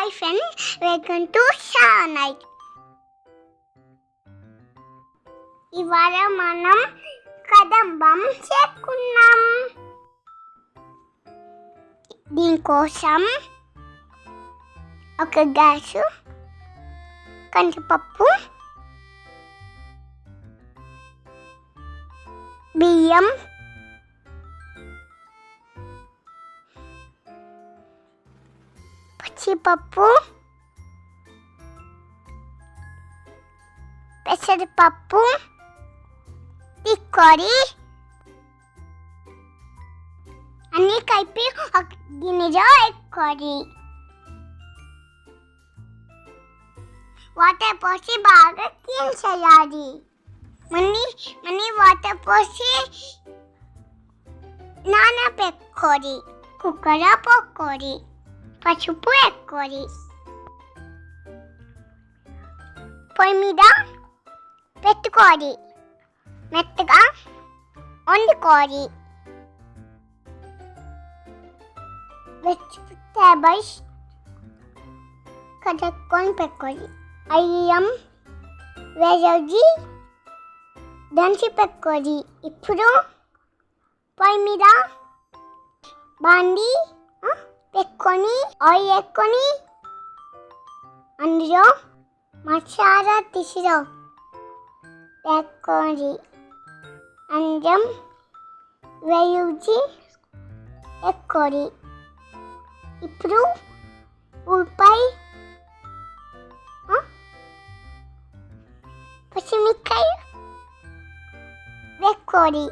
Hi friends, welcome to షార్ నైట్. ఇవాళ మనం కదంబం చేసుకున్నాం. దీనికోసం ఒక గ్లాసు కందిపప్పు, బియ్యం, పచ్చిపప్పు, పెసరపప్పు, తిక్కొడి అన్నీ కలిపి ఒక గిన్నెలో ఎక్కువ వాటర్ పోసి బాగా క్లీన్ చేయాలి. మళ్ళీ వాటర్ పోసి నానబెట్టుకోవాలి. కుక్కర్లో పోసుకోవాలి. పసుపు ఎక్కువ పొయ్యి మీద పెట్టుకోవాలి. మెత్తగా వండుకోవాలి. వెజిటేబుల్స్ కడుక్కొని పెట్టుకోవాలి. అల్లం వెల్లుల్లి దంచి పెట్టుకోవాలి. ఇప్పుడు పొయ్యి మీద బాండి పెట్టుకొని ఆయిల్ వేసుకొని అందులో మసాలా తీసిలో వేసుకోవాలి. అల్లం వెల్లుల్లి వేసుకోవాలి. ఇప్పుడు ఉల్లిపాయ, పచ్చిమిరపకాయ వేసుకోవాలి.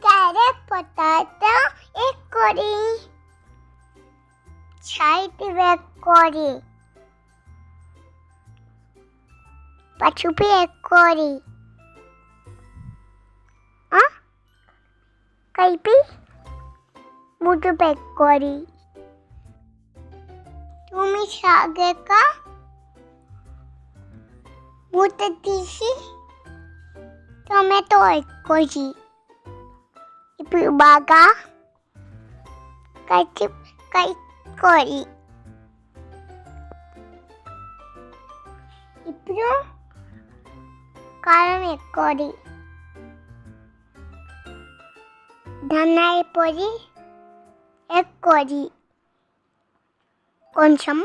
క్యారెట్, పొటాటో వేసుకోవాలి. చాయ్ వేసుకోవాలి. పసుపు వేసుకోవాలి. కలిపి మూత పెట్టుకోవాలి. 2 minutes ఆగాక మూత తీసి టొమాటో వేసుకోవాలి. ఇప్పుడు బాగా కలుపుకోవాలి. ఇప్పుడు కారం వేసుకోవాలి. ధనియాల పొడి వేసుకోవాలి. కొంచెం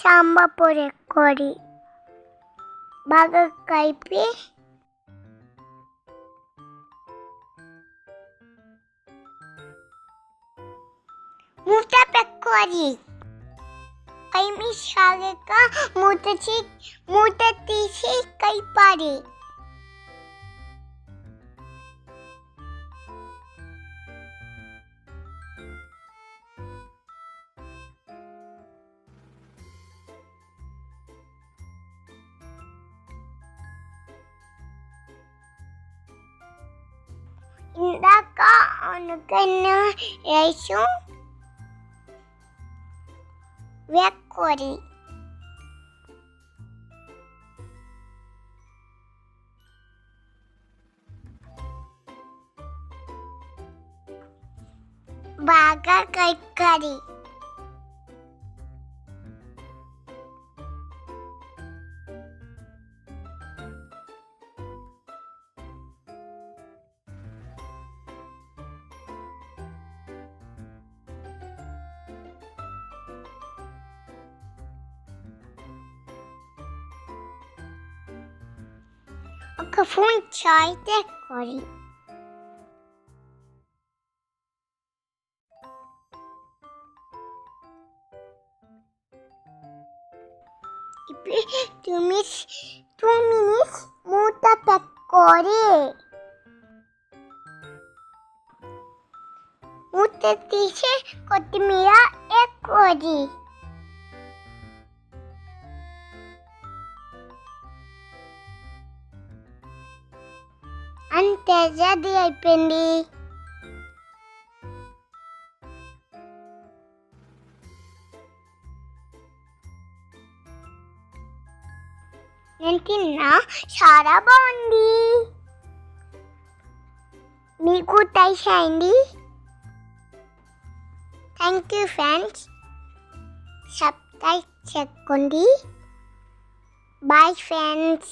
సాంబార్ పొడి వేసుకోవాలి. బాగా కలిపి మూత పెట్టుకోవాలి. 5 minutes ఆగాక మూత తీసి కలపాలి. ఇందాక అనుకున్న రైస్ వేసుకోవాలి. బాగా కలపాలి. ఒక స్పూన్ చాయ్ వేసుకోవాలి. ఇప్పుడు 2 minutes మూత పెట్టుకోవాలి. మూత తీసి కొత్తిమీర వేసుకోవాలి. అంతే, రెడీ అయిపోయింది. నేను తిన్నా, చాలా బాగుంది. మీకు ట్రై చేయండి. Thank you friends. సబ్స్క్రైబ్ చేసుకోండి. Bye friends.